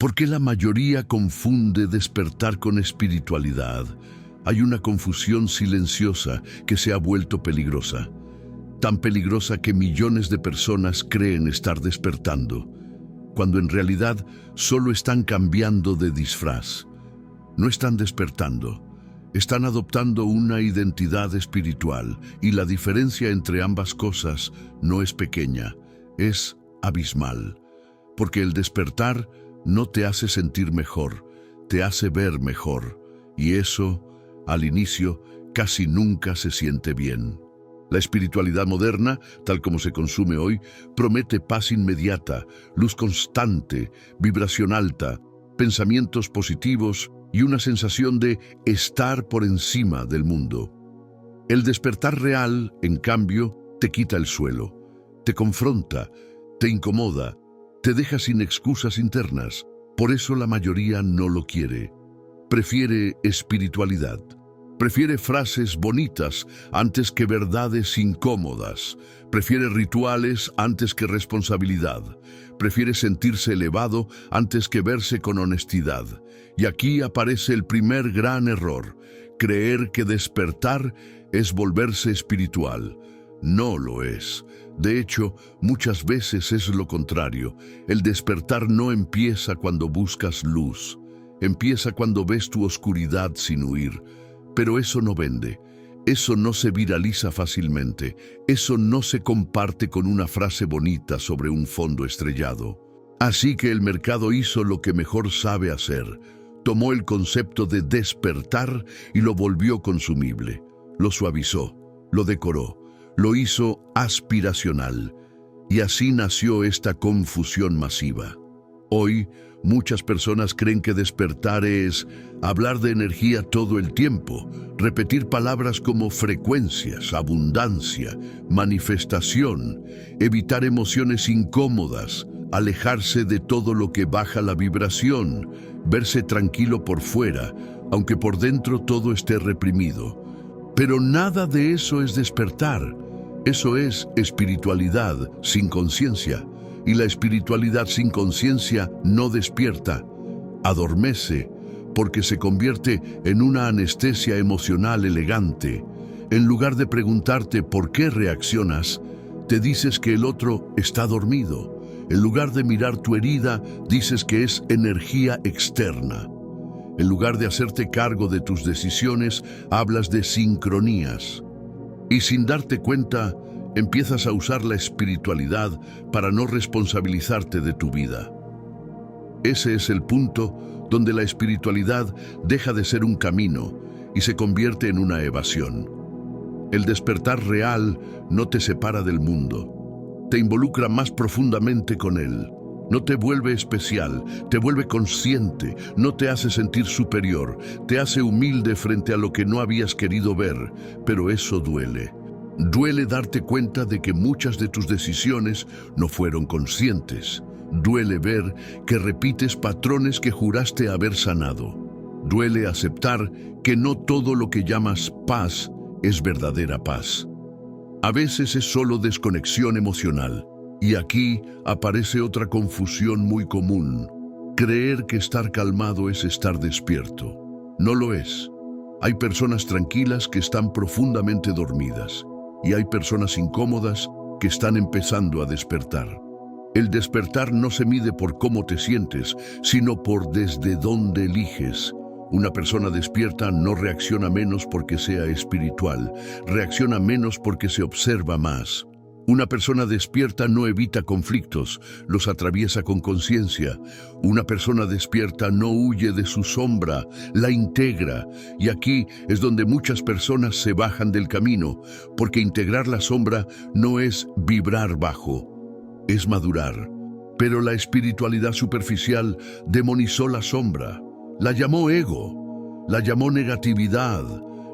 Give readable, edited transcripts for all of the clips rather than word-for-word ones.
¿Por qué la mayoría confunde despertar con espiritualidad? Hay una confusión silenciosa que se ha vuelto peligrosa. Tan peligrosa que millones de personas creen estar despertando, cuando en realidad solo están cambiando de disfraz. No están despertando, están adoptando una identidad espiritual, y la diferencia entre ambas cosas no es pequeña, es abismal. Porque el despertar no te hace sentir mejor, te hace ver mejor, y eso, al inicio, casi nunca se siente bien. La espiritualidad moderna, tal como se consume hoy, promete paz inmediata, luz constante, vibración alta, pensamientos positivos y una sensación de estar por encima del mundo. El despertar real, en cambio, te quita el suelo, te confronta, te incomoda, te deja sin excusas internas. Por eso la mayoría no lo quiere. Prefiere espiritualidad. Prefiere frases bonitas antes que verdades incómodas. Prefiere rituales antes que responsabilidad. Prefiere sentirse elevado antes que verse con honestidad. Y aquí aparece el primer gran error: creer que despertar es volverse espiritual. No lo es. De hecho, muchas veces es lo contrario. El despertar no empieza cuando buscas luz. Empieza cuando ves tu oscuridad sin huir. Pero eso no vende, eso no se viraliza fácilmente, eso no se comparte con una frase bonita sobre un fondo estrellado. Así que el mercado hizo lo que mejor sabe hacer. Tomó el concepto de despertar y lo volvió consumible. Lo suavizó, lo decoró, lo hizo aspiracional. Y así nació esta confusión masiva. Hoy, muchas personas creen que despertar es hablar de energía todo el tiempo, repetir palabras como frecuencias, abundancia, manifestación, evitar emociones incómodas, alejarse de todo lo que baja la vibración, verse tranquilo por fuera, aunque por dentro todo esté reprimido. Pero nada de eso es despertar. Eso es espiritualidad sin conciencia. Y la espiritualidad sin conciencia no despierta, adormece, porque se convierte en una anestesia emocional elegante. En lugar de preguntarte por qué reaccionas, te dices que el otro está dormido. En lugar de mirar tu herida, dices que es energía externa. En lugar de hacerte cargo de tus decisiones, hablas de sincronías. Y sin darte cuenta, empiezas a usar la espiritualidad para no responsabilizarte de tu vida. Ese es el punto donde la espiritualidad deja de ser un camino y se convierte en una evasión. El despertar real no te separa del mundo, te involucra más profundamente con él. No te vuelve especial, te vuelve consciente, no te hace sentir superior, te hace humilde frente a lo que no habías querido ver, pero eso duele. Duele darte cuenta de que muchas de tus decisiones no fueron conscientes. Duele ver que repites patrones que juraste haber sanado. Duele aceptar que no todo lo que llamas paz es verdadera paz. A veces es solo desconexión emocional. Y aquí aparece otra confusión muy común. Creer que estar calmado es estar despierto. No lo es. Hay personas tranquilas que están profundamente dormidas. Y hay personas incómodas que están empezando a despertar. El despertar no se mide por cómo te sientes, sino por desde dónde eliges. Una persona despierta no reacciona menos porque sea espiritual, reacciona menos porque se observa más. Una persona despierta no evita conflictos, los atraviesa con conciencia. Una persona despierta no huye de su sombra, la integra. Y aquí es donde muchas personas se bajan del camino, porque integrar la sombra no es vibrar bajo, es madurar. Pero la espiritualidad superficial demonizó la sombra, la llamó ego, la llamó negatividad,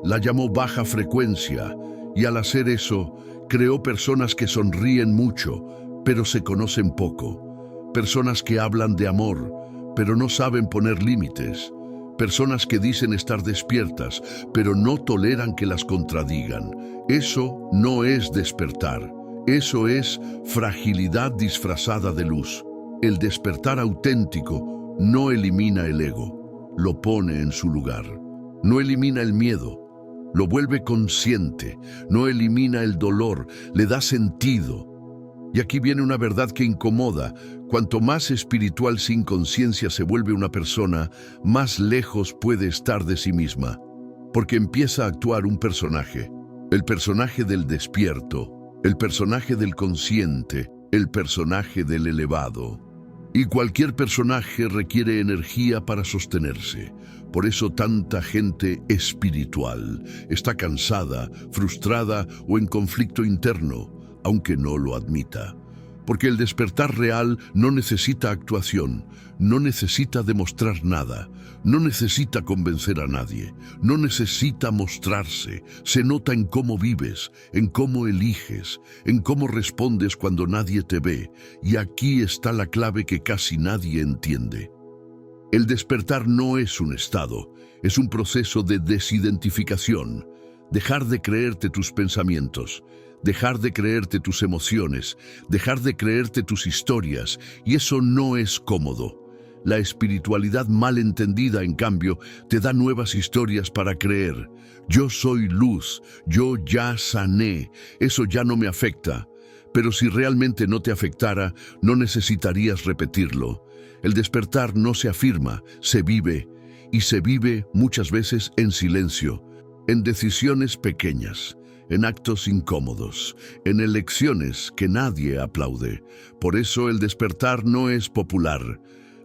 la llamó baja frecuencia, y al hacer eso, creó personas que sonríen mucho, pero se conocen poco. Personas que hablan de amor, pero no saben poner límites. Personas que dicen estar despiertas, pero no toleran que las contradigan. Eso no es despertar. Eso es fragilidad disfrazada de luz. El despertar auténtico no elimina el ego, lo pone en su lugar. No elimina el miedo, lo vuelve consciente. No elimina el dolor, le da sentido. Y aquí viene una verdad que incomoda. Cuanto más espiritual sin conciencia se vuelve una persona, más lejos puede estar de sí misma. Porque empieza a actuar un personaje. El personaje del despierto, el personaje del consciente, el personaje del elevado. Y cualquier personaje requiere energía para sostenerse. Por eso tanta gente espiritual está cansada, frustrada o en conflicto interno, aunque no lo admita. Porque el despertar real no necesita actuación, no necesita demostrar nada, no necesita convencer a nadie, no necesita mostrarse. Se nota en cómo vives, en cómo eliges, en cómo respondes cuando nadie te ve. Y aquí está la clave que casi nadie entiende. El despertar no es un estado, es un proceso de desidentificación. Dejar de creerte tus pensamientos, dejar de creerte tus emociones, dejar de creerte tus historias, y eso no es cómodo. La espiritualidad mal entendida, en cambio, te da nuevas historias para creer. Yo soy luz, yo ya sané, eso ya no me afecta. Pero si realmente no te afectara, no necesitarías repetirlo. El despertar no se afirma, se vive, y se vive muchas veces en silencio, en decisiones pequeñas, en actos incómodos, en elecciones que nadie aplaude. Por eso el despertar no es popular.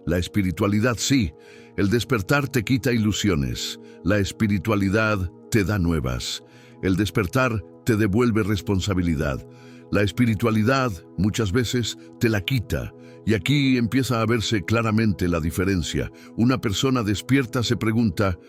La espiritualidad sí. El despertar te quita ilusiones. La espiritualidad te da nuevas. El despertar te devuelve responsabilidad. La espiritualidad muchas veces te la quita. Y aquí empieza a verse claramente la diferencia. Una persona despierta se pregunta,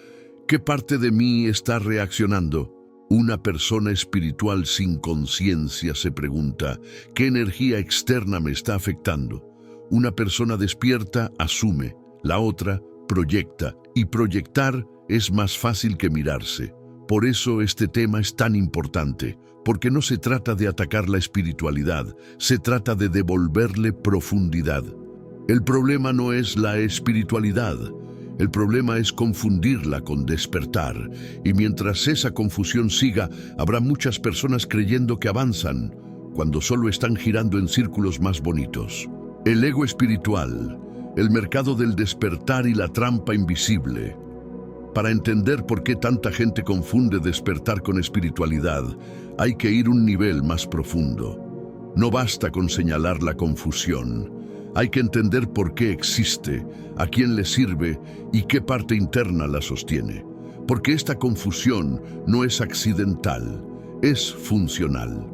¿qué parte de mí está reaccionando? Una persona espiritual sin conciencia se pregunta, ¿qué energía externa me está afectando? Una persona despierta asume, la otra proyecta, y proyectar es más fácil que mirarse. Por eso este tema es tan importante, porque no se trata de atacar la espiritualidad, se trata de devolverle profundidad. El problema no es la espiritualidad, el problema es confundirla con despertar, y mientras esa confusión siga, habrá muchas personas creyendo que avanzan, cuando solo están girando en círculos más bonitos. El ego espiritual, el mercado del despertar y la trampa invisible. Para entender por qué tanta gente confunde despertar con espiritualidad, hay que ir un nivel más profundo. No basta con señalar la confusión. Hay que entender por qué existe, a quién le sirve y qué parte interna la sostiene. Porque esta confusión no es accidental, es funcional.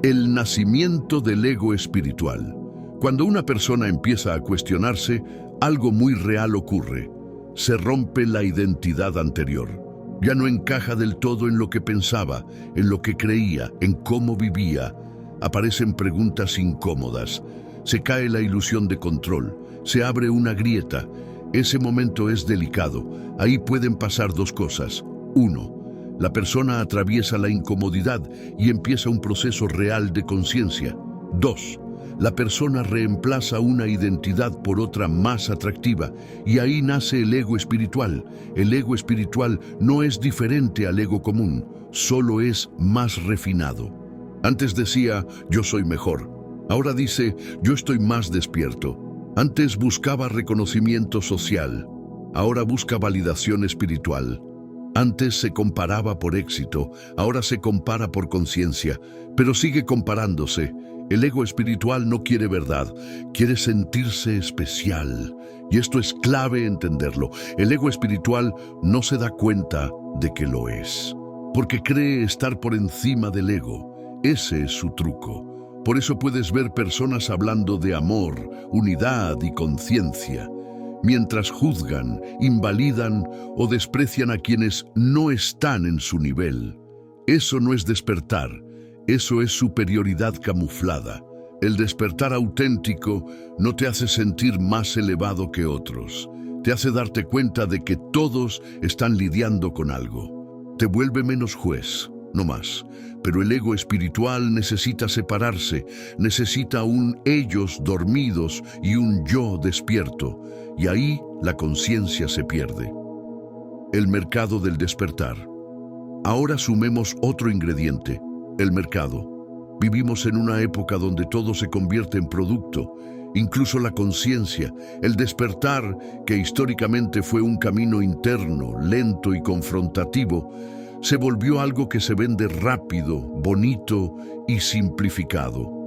El nacimiento del ego espiritual. Cuando una persona empieza a cuestionarse, algo muy real ocurre. Se rompe la identidad anterior. Ya no encaja del todo en lo que pensaba, en lo que creía, en cómo vivía. Aparecen preguntas incómodas. Se cae la ilusión de control. Se abre una grieta. Ese momento es delicado. Ahí pueden pasar dos cosas. 1. La persona atraviesa la incomodidad y empieza un proceso real de conciencia. 2. La persona reemplaza una identidad por otra más atractiva y ahí nace el ego espiritual. El ego espiritual no es diferente al ego común, solo es más refinado. Antes decía, yo soy mejor. Ahora dice, yo estoy más despierto. Antes buscaba reconocimiento social. Ahora busca validación espiritual. Antes se comparaba por éxito. Ahora se compara por conciencia. Pero sigue comparándose. El ego espiritual no quiere verdad, quiere sentirse especial. Y esto es clave entenderlo. El ego espiritual no se da cuenta de que lo es, porque cree estar por encima del ego. Ese es su truco. Por eso puedes ver personas hablando de amor, unidad y conciencia, mientras juzgan, invalidan o desprecian a quienes no están en su nivel. Eso no es despertar. Eso es superioridad camuflada. El despertar auténtico no te hace sentir más elevado que otros. Te hace darte cuenta de que todos están lidiando con algo. Te vuelve menos juez, no más. Pero el ego espiritual necesita separarse, necesita un ellos dormidos y un yo despierto. y ahí la conciencia se pierde. El mercado del despertar. Ahora sumemos otro ingrediente, el mercado. Vivimos en una época donde todo se convierte en producto, incluso la conciencia. El despertar, que históricamente fue un camino interno, lento y confrontativo, se volvió algo que se vende rápido, bonito y simplificado.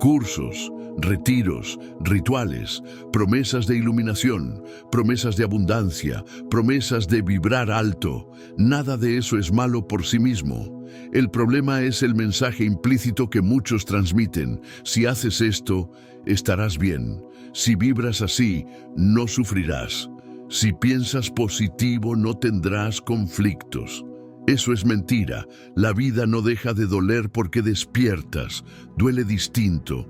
Cursos, retiros, rituales, promesas de iluminación, promesas de abundancia, promesas de vibrar alto. Nada de eso es malo por sí mismo. El problema es el mensaje implícito que muchos transmiten. Si haces esto, estarás bien. Si vibras así, no sufrirás. Si piensas positivo, no tendrás conflictos. Eso es mentira. La vida no deja de doler porque despiertas. Duele distinto.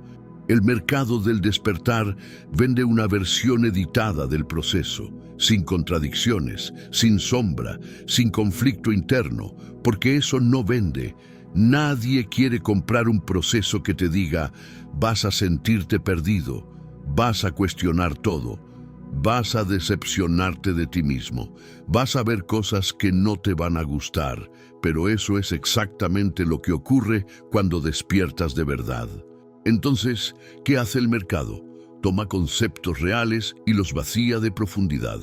El mercado del despertar vende una versión editada del proceso, sin contradicciones, sin sombra, sin conflicto interno, porque eso no vende. Nadie quiere comprar un proceso que te diga, vas a sentirte perdido, vas a cuestionar todo. Vas a decepcionarte de ti mismo. Vas a ver cosas que no te van a gustar, pero eso es exactamente lo que ocurre cuando despiertas de verdad. Entonces, ¿qué hace el mercado? Toma conceptos reales y los vacía de profundidad.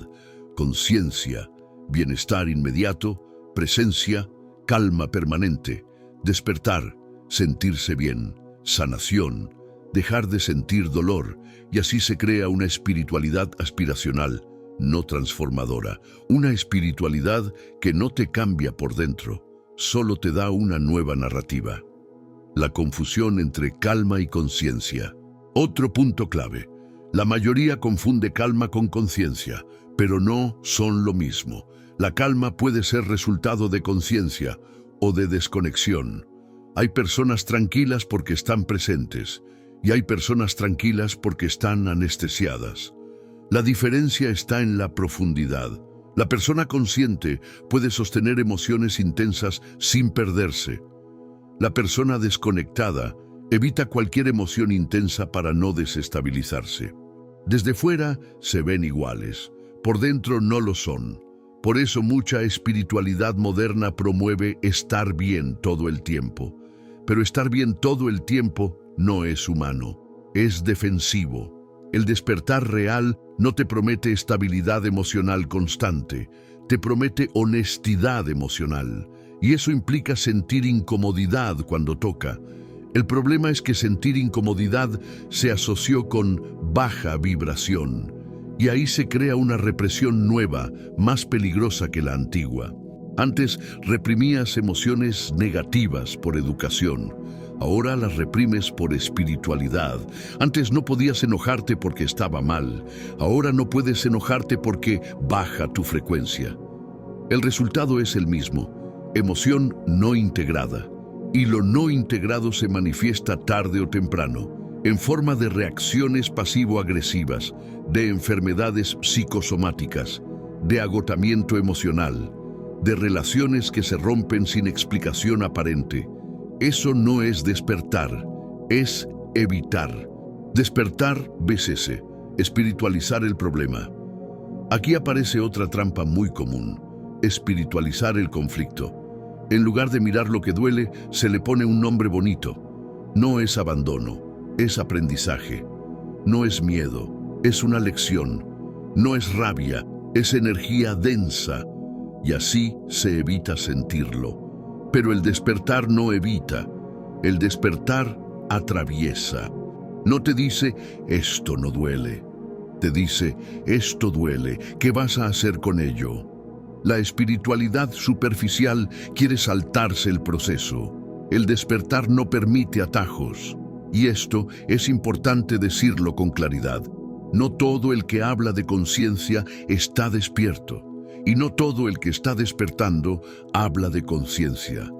Conciencia, bienestar inmediato, presencia, calma permanente, despertar, sentirse bien, sanación, dejar de sentir dolor, y así se crea una espiritualidad aspiracional, no transformadora, una espiritualidad que no te cambia por dentro, solo te da una nueva narrativa. La confusión entre calma y conciencia. Otro punto clave. La mayoría confunde calma con conciencia, pero no son lo mismo. La calma puede ser resultado de conciencia o de desconexión. Hay personas tranquilas porque están presentes, y hay personas tranquilas porque están anestesiadas. La diferencia está en la profundidad. La persona consciente puede sostener emociones intensas sin perderse. La persona desconectada evita cualquier emoción intensa para no desestabilizarse. Desde fuera se ven iguales, por dentro no lo son. Por eso mucha espiritualidad moderna promueve estar bien todo el tiempo. Pero estar bien todo el tiempo no es humano, es defensivo. El despertar real no te promete estabilidad emocional constante, te promete honestidad emocional, y eso implica sentir incomodidad cuando toca. El problema es que sentir incomodidad se asoció con baja vibración, y ahí se crea una represión nueva, más peligrosa que la antigua. Antes reprimías emociones negativas por educación. Ahora las reprimes por espiritualidad. Antes no podías enojarte porque estaba mal. Ahora no puedes enojarte porque baja tu frecuencia. El resultado es el mismo: emoción no integrada. Y lo no integrado se manifiesta tarde o temprano, en forma de reacciones pasivo-agresivas, de enfermedades psicosomáticas, de agotamiento emocional, de relaciones que se rompen sin explicación aparente. Eso no es despertar, es evitar. Despertar BCC, espiritualizar el problema. Aquí aparece otra trampa muy común: espiritualizar el conflicto. En lugar de mirar lo que duele, se le pone un nombre bonito. No es abandono, es aprendizaje. No es miedo, es una lección. No es rabia, es energía densa. Y así se evita sentirlo. Pero el despertar no evita. El despertar atraviesa. No te dice, esto no duele. Te dice, esto duele, ¿qué vas a hacer con ello? La espiritualidad superficial quiere saltarse el proceso. El despertar no permite atajos. Y esto es importante decirlo con claridad. No todo el que habla de conciencia está despierto. Y no todo el que está despertando habla de conciencia.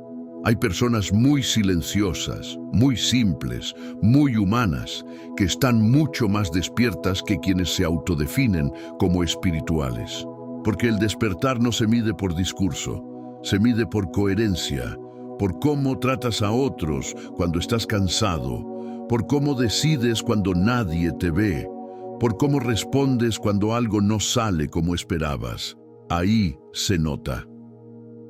Hay personas muy silenciosas, muy simples, muy humanas, que están mucho más despiertas que quienes se autodefinen como espirituales. Porque el despertar no se mide por discurso, se mide por coherencia, por cómo tratas a otros cuando estás cansado, por cómo decides cuando nadie te ve, por cómo respondes cuando algo no sale como esperabas. Ahí se nota.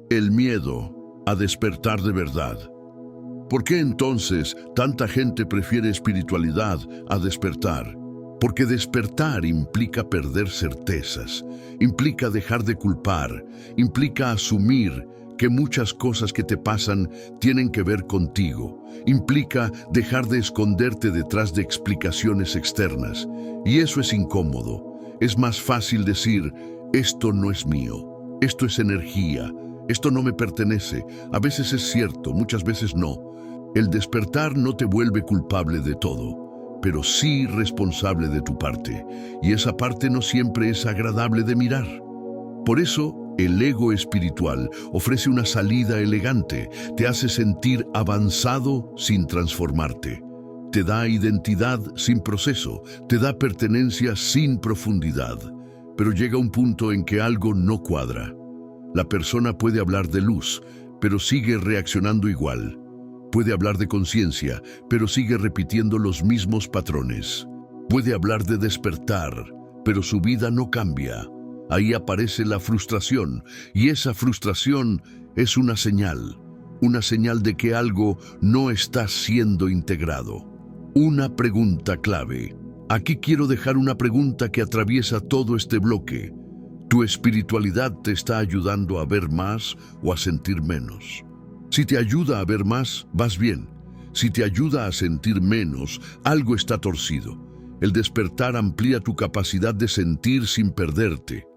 El miedo a despertar de verdad. ¿Por qué entonces tanta gente prefiere espiritualidad a despertar? Porque despertar implica perder certezas, implica dejar de culpar, implica asumir que muchas cosas que te pasan tienen que ver contigo, implica dejar de esconderte detrás de explicaciones externas. Y eso es incómodo. Es más fácil decir, esto no es mío, esto es energía, esto no me pertenece. A veces es cierto, muchas veces no. El despertar no te vuelve culpable de todo, pero sí responsable de tu parte, y esa parte no siempre es agradable de mirar. Por eso, el ego espiritual ofrece una salida elegante, te hace sentir avanzado sin transformarte. Te da identidad sin proceso, te da pertenencia sin profundidad. Pero llega un punto en que algo no cuadra. La persona puede hablar de luz, pero sigue reaccionando igual. Puede hablar de conciencia, pero sigue repitiendo los mismos patrones. Puede hablar de despertar, pero su vida no cambia. Ahí aparece la frustración, y esa frustración es una señal de que algo no está siendo integrado. Una pregunta clave. Aquí quiero dejar una pregunta que atraviesa todo este bloque. ¿Tu espiritualidad te está ayudando a ver más o a sentir menos? Si te ayuda a ver más, vas bien. Si te ayuda a sentir menos, algo está torcido. El despertar amplía tu capacidad de sentir sin perderte.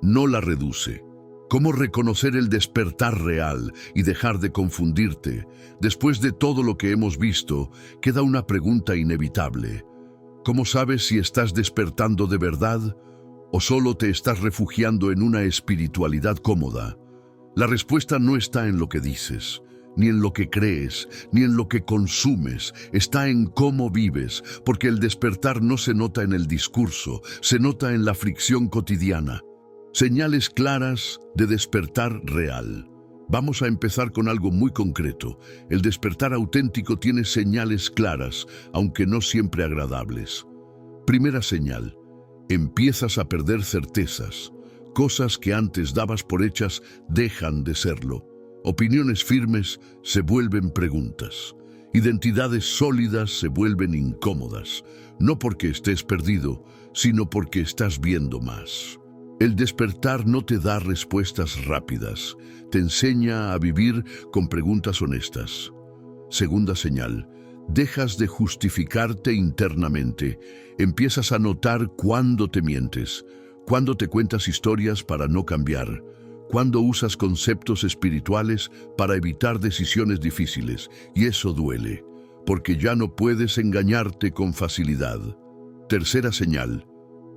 No la reduce. ¿Cómo reconocer el despertar real y dejar de confundirte? Después de todo lo que hemos visto, queda una pregunta inevitable. ¿Cómo sabes si estás despertando de verdad o solo te estás refugiando en una espiritualidad cómoda? La respuesta no está en lo que dices, ni en lo que crees, ni en lo que consumes. Está en cómo vives, porque el despertar no se nota en el discurso, se nota en la fricción cotidiana. Señales claras de despertar real. Vamos a empezar con algo muy concreto. El despertar auténtico tiene señales claras, aunque no siempre agradables. Primera señal. Empiezas a perder certezas. Cosas que antes dabas por hechas dejan de serlo. Opiniones firmes se vuelven preguntas. Identidades sólidas se vuelven incómodas. No porque estés perdido, sino porque estás viendo más. El despertar no te da respuestas rápidas. Te enseña a vivir con preguntas honestas. Segunda señal. Dejas de justificarte internamente. Empiezas a notar cuándo te mientes, cuándo te cuentas historias para no cambiar, cuándo usas conceptos espirituales para evitar decisiones difíciles. Y eso duele, porque ya no puedes engañarte con facilidad. Tercera señal.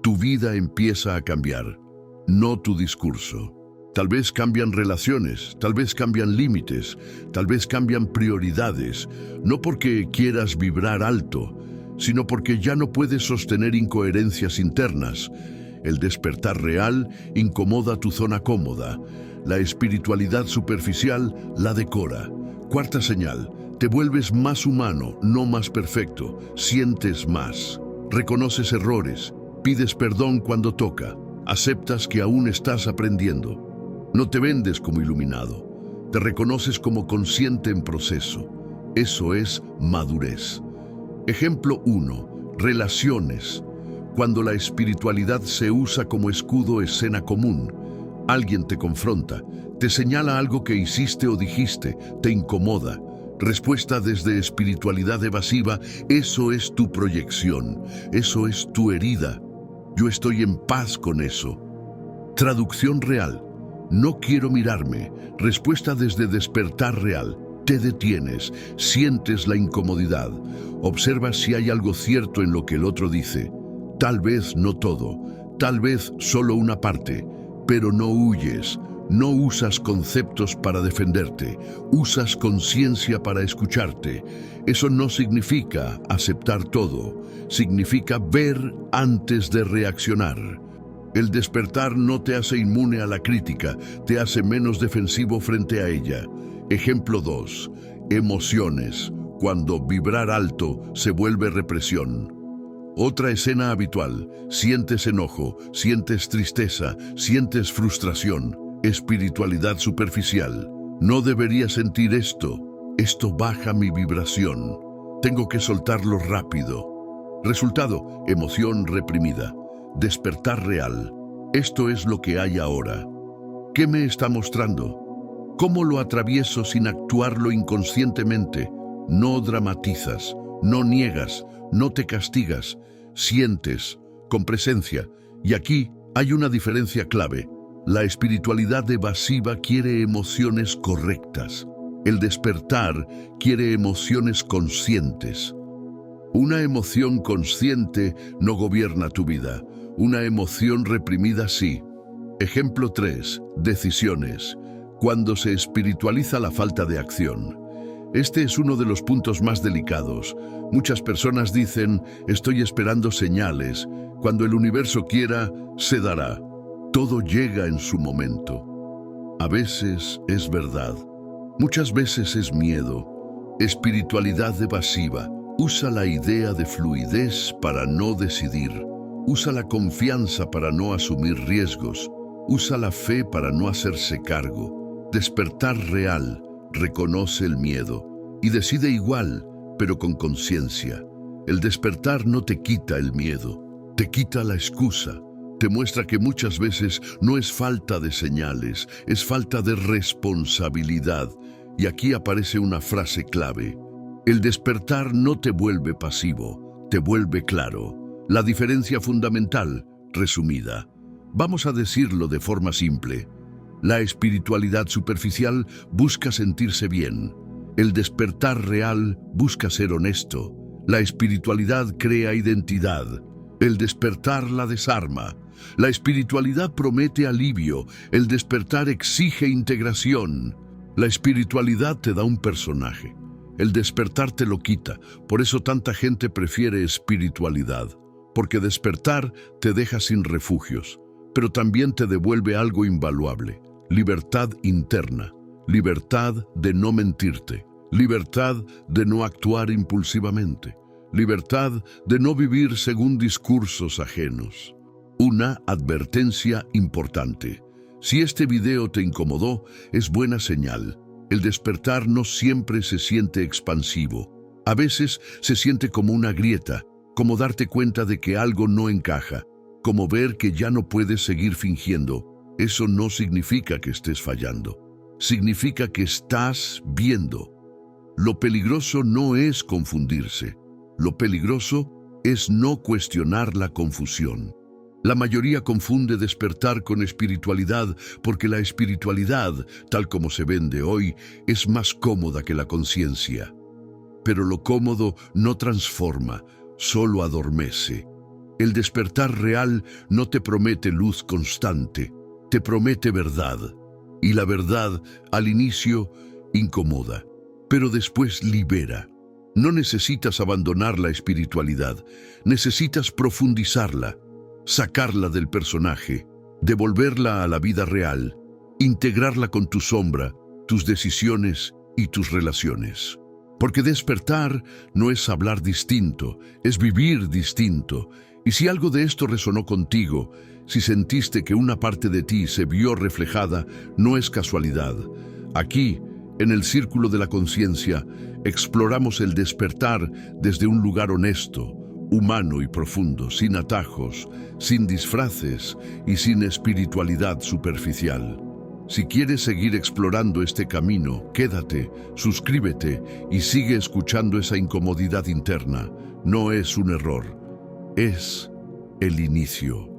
Tu vida empieza a cambiar, no tu discurso. Tal vez cambian relaciones, tal vez cambian límites, tal vez cambian prioridades, no porque quieras vibrar alto, sino porque ya no puedes sostener incoherencias internas. El despertar real incomoda tu zona cómoda. La espiritualidad superficial la decora. Cuarta señal. Te vuelves más humano, no más perfecto. Sientes más. Reconoces errores. Pides perdón cuando toca. Aceptas que aún estás aprendiendo. No te vendes como iluminado. Te reconoces como consciente en proceso. Eso es madurez. Ejemplo 1. Relaciones. Cuando la espiritualidad se usa como escudo, escena común. Alguien te confronta, te señala algo que hiciste o dijiste, te incomoda. Respuesta desde espiritualidad evasiva, eso es tu proyección, eso es tu herida. Yo estoy en paz con eso. Traducción real. No quiero mirarme. Respuesta desde despertar real. Te detienes, sientes la incomodidad. Observas si hay algo cierto en lo que el otro dice. Tal vez no todo, tal vez solo una parte, pero no huyes. No usas conceptos para defenderte, usas conciencia para escucharte. Eso no significa aceptar todo, significa ver antes de reaccionar. El despertar no te hace inmune a la crítica, te hace menos defensivo frente a ella. Ejemplo 2. Emociones. Cuando vibrar alto se vuelve represión. Otra escena habitual. Sientes enojo, sientes tristeza, sientes frustración. Espiritualidad superficial. No debería sentir esto. Esto baja mi vibración. Tengo que soltarlo rápido. Resultado, emoción reprimida. Despertar real. Esto es lo que hay ahora. ¿Qué me está mostrando? ¿Cómo lo atravieso sin actuarlo inconscientemente? No dramatizas, no niegas, no te castigas. Sientes, con presencia. Y aquí hay una diferencia clave. La espiritualidad evasiva quiere emociones correctas. El despertar quiere emociones conscientes. Una emoción consciente no gobierna tu vida. Una emoción reprimida sí. Ejemplo 3. Decisiones. Cuando se espiritualiza la falta de acción. Este es uno de los puntos más delicados. Muchas personas dicen, estoy esperando señales. Cuando el universo quiera, se dará. Todo llega en su momento. A veces es verdad. Muchas veces es miedo. Espiritualidad evasiva. Usa la idea de fluidez para no decidir. Usa la confianza para no asumir riesgos. Usa la fe para no hacerse cargo. Despertar real. Reconoce el miedo. Y decide igual, pero con conciencia. El despertar no te quita el miedo. Te quita la excusa. Te muestra que muchas veces no es falta de señales, es falta de responsabilidad. Y aquí aparece una frase clave. El despertar no te vuelve pasivo, te vuelve claro. La diferencia fundamental, resumida. Vamos a decirlo de forma simple. La espiritualidad superficial busca sentirse bien. El despertar real busca ser honesto. La espiritualidad crea identidad. El despertar la desarma. La espiritualidad promete alivio. El despertar exige integración. La espiritualidad te da un personaje. El despertar te lo quita. Por eso tanta gente prefiere espiritualidad. Porque despertar te deja sin refugios. Pero también te devuelve algo invaluable. Libertad interna. Libertad de no mentirte. Libertad de no actuar impulsivamente. Libertad de no vivir según discursos ajenos. Una advertencia importante. Si este video te incomodó, es buena señal. El despertar no siempre se siente expansivo. A veces se siente como una grieta, como darte cuenta de que algo no encaja, como ver que ya no puedes seguir fingiendo. Eso no significa que estés fallando. Significa que estás viendo. Lo peligroso no es confundirse. Lo peligroso es no cuestionar la confusión. La mayoría confunde despertar con espiritualidad porque la espiritualidad, tal como se vende hoy, es más cómoda que la conciencia. Pero lo cómodo no transforma, solo adormece. El despertar real no te promete luz constante, te promete verdad. Y la verdad, al inicio, incomoda, pero después libera. No necesitas abandonar la espiritualidad, necesitas profundizarla. Sacarla del personaje, devolverla a la vida real, integrarla con tu sombra, tus decisiones y tus relaciones. Porque despertar no es hablar distinto, es vivir distinto. Y si algo de esto resonó contigo, si sentiste que una parte de ti se vio reflejada, no es casualidad. Aquí, en el Círculo de la Conciencia, exploramos el despertar desde un lugar honesto, humano y profundo, sin atajos, sin disfraces y sin espiritualidad superficial. Si quieres seguir explorando este camino, quédate, suscríbete y sigue escuchando esa incomodidad interna. No es un error, es el inicio.